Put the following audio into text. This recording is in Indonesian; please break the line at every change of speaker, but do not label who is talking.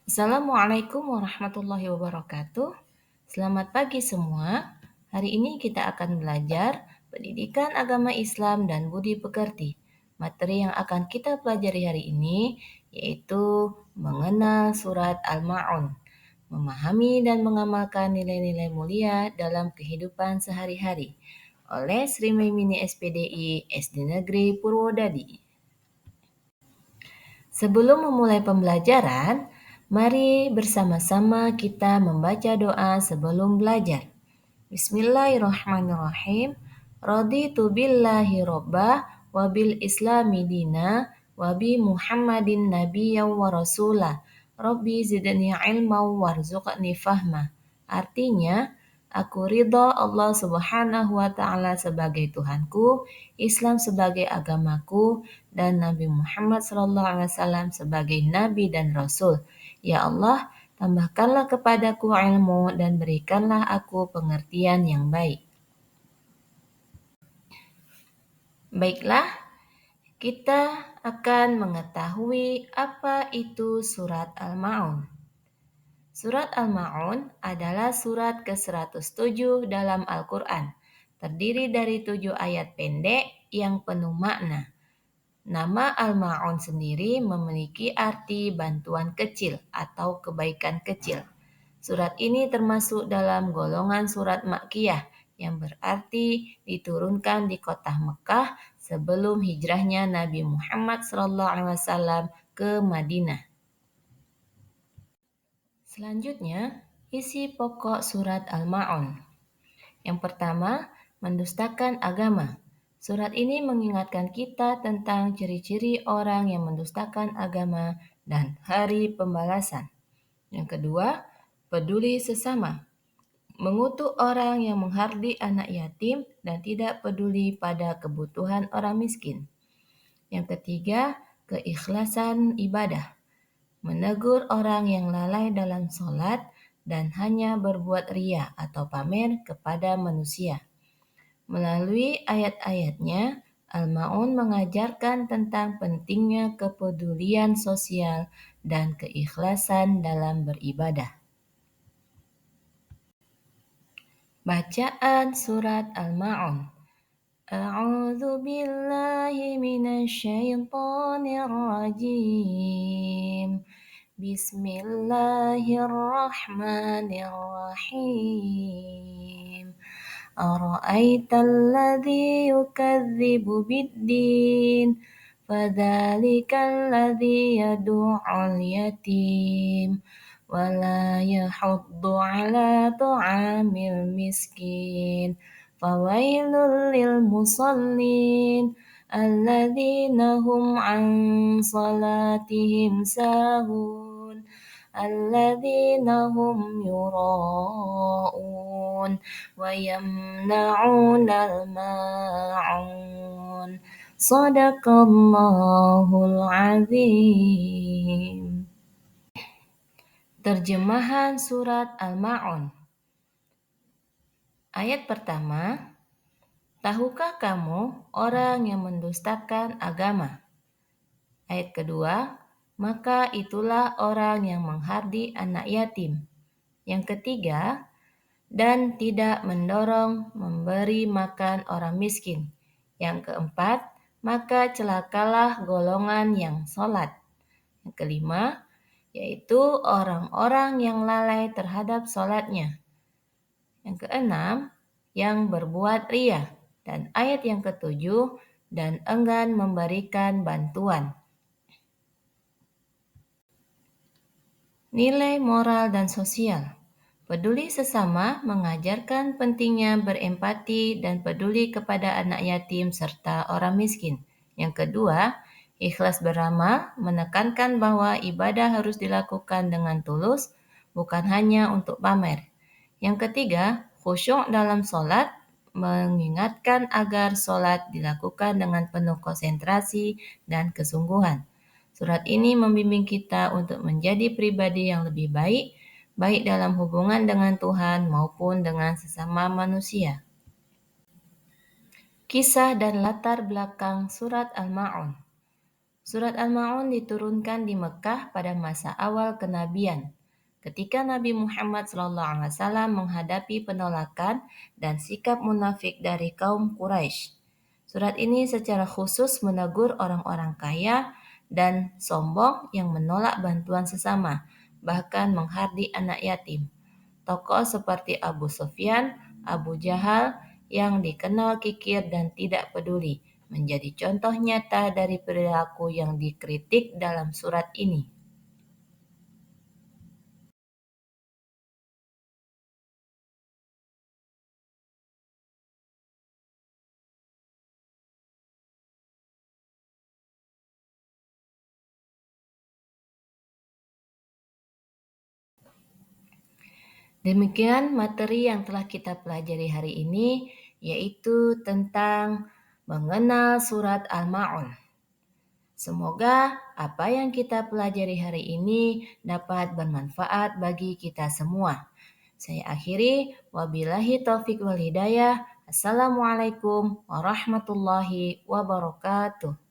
Assalamualaikum warahmatullahi wabarakatuh. Selamat pagi semua. Hari ini kita akan belajar pendidikan agama Islam dan budi pekerti. Materi yang akan kita pelajari hari ini yaitu mengenal surat Al-Ma'un, memahami dan mengamalkan nilai-nilai mulia dalam kehidupan sehari-hari oleh Sri Maimini SPDI SD Negeri Purwodadi. Sebelum memulai pembelajaran, mari bersama-sama kita membaca doa sebelum belajar. Bismillahirrahmanirrahim. Raditu billahi robbah wa bil islami dina wa bi Muhammadin nabiyyan wa rasulah. Rabbi zidni ilma warzuqni fahma. Artinya, aku ridha Allah Subhanahu wa taala sebagai Tuhanku, Islam sebagai agamaku, dan Nabi Muhammad SAW sebagai nabi dan rasul. Ya Allah, tambahkanlah kepadaku ilmu dan berikanlah aku pengertian yang baik. Baiklah, kita akan mengetahui apa itu surat Al-Ma'un. Surat Al-Ma'un adalah surat ke-107 dalam Al-Quran. Terdiri dari 7 ayat pendek yang penuh makna. Nama Al-Ma'un sendiri memiliki arti bantuan kecil atau kebaikan kecil. Surat ini termasuk dalam golongan surat Makkiyah yang berarti diturunkan di kota Mekah sebelum hijrahnya Nabi Muhammad SAW ke Madinah. Selanjutnya, isi pokok surat Al-Ma'un. Yang pertama, mendustakan agama. Surat ini mengingatkan kita tentang ciri-ciri orang yang mendustakan agama dan hari pembalasan. Yang kedua, peduli sesama. Mengutuk orang yang menghardik anak yatim dan tidak peduli pada kebutuhan orang miskin. Yang ketiga, keikhlasan ibadah. Menegur orang yang lalai dalam sholat dan hanya berbuat ria atau pamer kepada manusia. Melalui ayat-ayatnya, Al-Ma'un mengajarkan tentang pentingnya kepedulian sosial dan keikhlasan dalam beribadah. Bacaan surat Al-Ma'un. A'udzu billahi minasyaitonir rajim. Bismillahirrahmanirrahim. Ara'aitalladzi yukadzibu biddin fadzalikal yad'ul yatim wala yahuddu ala ta'amil miskin fawailul lil musallin alladzina hum an salatihim sahun alladzina hum yura'un wa yamna'unal ma'un. Shadaqallahul azim. Terjemahan surat Al-Ma'un. Ayat pertama, tahukah kamu orang yang mendustakan agama? Ayat kedua, maka itulah orang yang menghardik anak yatim. Yang ketiga, dan tidak mendorong memberi makan orang miskin. Yang keempat, maka celakalah golongan yang sholat. Yang kelima, yaitu orang-orang yang lalai terhadap sholatnya. Yang keenam, yang berbuat ria. Dan ayat yang ketujuh, dan enggan memberikan bantuan. Nilai moral dan sosial. Peduli sesama mengajarkan pentingnya berempati dan peduli kepada anak yatim serta orang miskin. Yang kedua, ikhlas beramal menekankan bahwa ibadah harus dilakukan dengan tulus, bukan hanya untuk pamer. Yang ketiga, khusyuk dalam sholat mengingatkan agar sholat dilakukan dengan penuh konsentrasi dan kesungguhan. Surat ini membimbing kita untuk menjadi pribadi yang lebih baik dalam hubungan dengan Tuhan maupun dengan sesama manusia. Kisah dan latar belakang surat Al-Ma'un. Surat Al-Ma'un diturunkan di Mekah pada masa awal kenabian, ketika Nabi Muhammad SAW menghadapi penolakan dan sikap munafik dari kaum Quraisy. Surat ini secara khusus menegur orang-orang kaya dan sombong yang menolak bantuan sesama, bahkan menghardi anak yatim. Tokoh seperti Abu Sufyan, Abu Jahal yang dikenal kikir dan tidak peduli, menjadi contoh nyata dari perilaku yang dikritik dalam surat ini. Demikian materi yang telah kita pelajari hari ini, yaitu tentang mengenal surat Al-Ma'un. Semoga apa yang kita pelajari hari ini dapat bermanfaat bagi kita semua. Saya akhiri, wabillahi taufik wal hidayah. Assalamualaikum warahmatullahi wabarakatuh.